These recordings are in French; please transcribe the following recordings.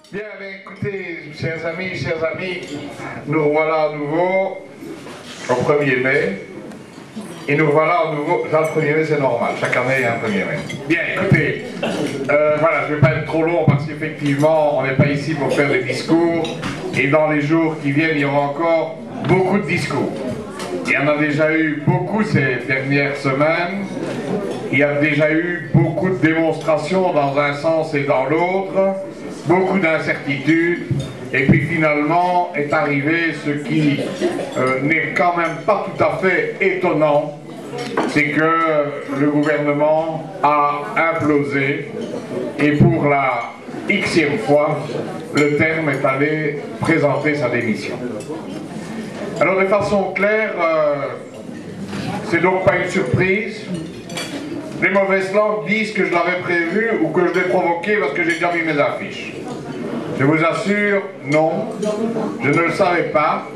Bien, écoutez, chers amis, nous voilà à nouveau au 1er mai. Et nous voilà à nouveau, dans le 1er mai c'est normal, chaque année il y a un 1er mai. Bien, écoutez, voilà, je ne vais pas être trop long parce qu'effectivement on n'est pas ici pour faire des discours. Et dans les jours qui viennent, il y aura encore beaucoup de discours. Il y en a déjà eu beaucoup ces dernières semaines. Il y a déjà eu beaucoup de démonstrations dans un sens et dans l'autre, beaucoup d'incertitudes, et puis finalement est arrivé ce qui n'est quand même pas tout à fait étonnant, c'est que le gouvernement a implosé, et pour la xème fois, le terme est allé présenter sa démission. Alors de façon claire, c'est donc pas une surprise. Les mauvaises langues disent que je l'avais prévu ou que je l'ai provoqué parce que j'ai déjà mis mes affiches. Je vous assure, non, je ne le savais pas.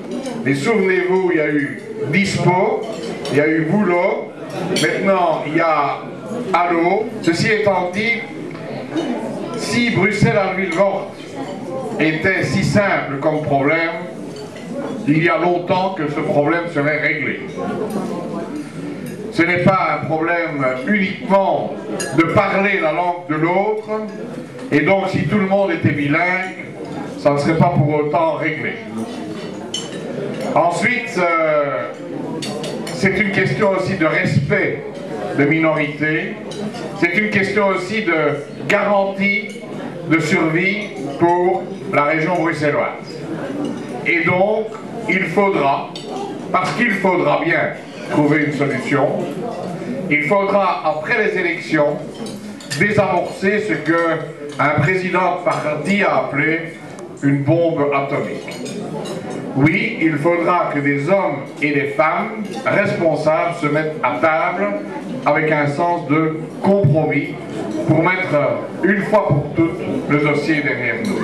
Mais souvenez-vous, il y a eu Dispo, il y a eu Boulot, maintenant il y a Allo. Ceci étant dit, si Bruxelles à Vilvoorde était si simple comme problème, il y a longtemps que ce problème serait réglé. Ce n'est pas un problème uniquement de parler la langue de l'autre, et donc si tout le monde était bilingue, ça ne serait pas pour autant réglé. Ensuite, c'est une question aussi de respect de minorités, c'est une question aussi de garantie de survie pour la région bruxelloise. Et donc, il faudra, parce qu'il faudra bien trouver une solution, il faudra, après les élections, désamorcer ce qu'un président de parti a appelé une bombe atomique. Oui, il faudra que des hommes et des femmes responsables se mettent à table avec un sens de compromis pour mettre une fois pour toutes le dossier derrière nous.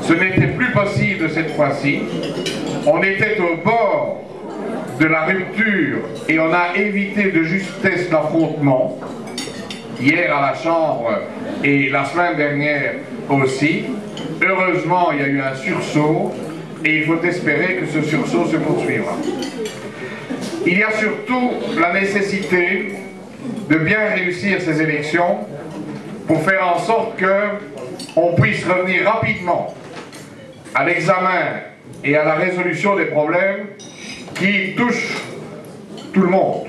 Ce n'était plus possible cette fois-ci. On était au bord de la rupture et on a évité de justesse l'affrontement hier à la Chambre et la semaine dernière aussi. Heureusement, il y a eu un sursaut et il faut espérer que ce sursaut se poursuivra. Il y a surtout la nécessité de bien réussir ces élections pour faire en sorte qu'on puisse revenir rapidement à l'examen et à la résolution des problèmes qui touchent tout le monde.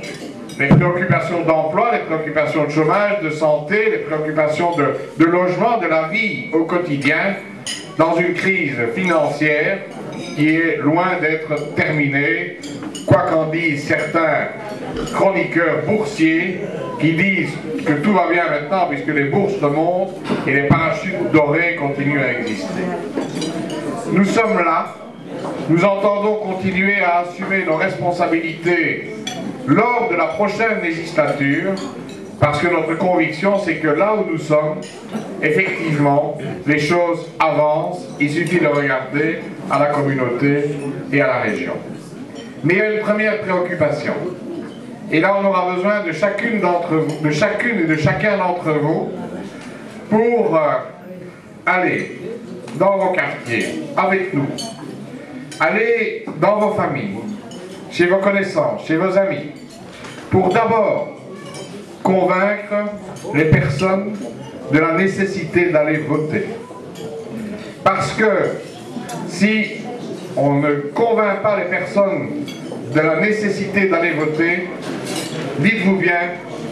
Les préoccupations d'emploi, les préoccupations de chômage, de santé, les préoccupations de logement, de la vie au quotidien, dans une crise financière qui est loin d'être terminée, quoi qu'en disent certains chroniqueurs boursiers qui disent que tout va bien maintenant puisque les bourses remontent et les parachutes dorés continuent à exister. Nous sommes là, nous entendons continuer à assumer nos responsabilités lors de la prochaine législature, parce que notre conviction, c'est que là où nous sommes, effectivement, les choses avancent. Il suffit de regarder à la communauté et à la région. Mais il y a une première préoccupation. Et là, on aura besoin de chacune d'entre vous, de chacune et de chacun d'entre vous, pour aller dans vos quartiers, avec nous, aller dans vos familles, chez vos connaissances, chez vos amis, pour d'abord convaincre les personnes de la nécessité d'aller voter. Parce que si on ne convainc pas les personnes de la nécessité d'aller voter, dites-vous bien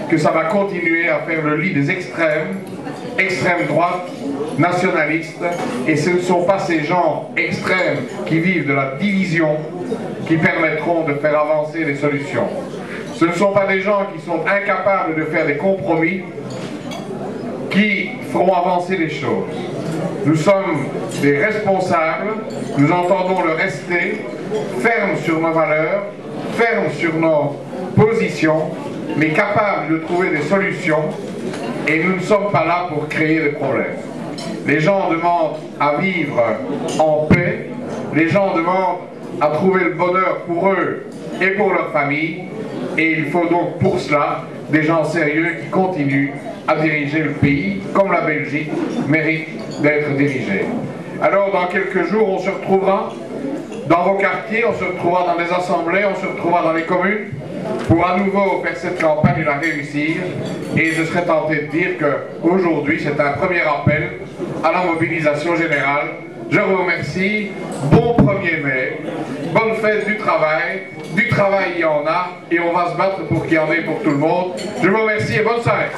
que ça va continuer à faire le lit des extrêmes, extrême droite, nationalistes, et ce ne sont pas ces gens extrêmes qui vivent de la division qui permettront de faire avancer les solutions. Ce ne sont pas des gens qui sont incapables de faire des compromis qui feront avancer les choses. Nous sommes des responsables, nous entendons le rester, fermes sur nos valeurs, fermes sur nos positions, mais capables de trouver des solutions, et nous ne sommes pas là pour créer des problèmes. Les gens demandent à vivre en paix, les gens demandent à trouver le bonheur pour eux et pour leur famille, et il faut donc pour cela des gens sérieux qui continuent à diriger le pays, comme la Belgique mérite d'être dirigée. Alors dans quelques jours, on se retrouvera dans vos quartiers, on se retrouvera dans les assemblées, on se retrouvera dans les communes pour à nouveau faire cette campagne la réussir. Et je serais tenté de dire qu'aujourd'hui, c'est un premier appel à la mobilisation générale. Je vous remercie. Bon 1er mai. Bonne fête du travail. Du travail, il y en a. Et on va se battre pour qu'il y en ait pour tout le monde. Je vous remercie et bonne soirée.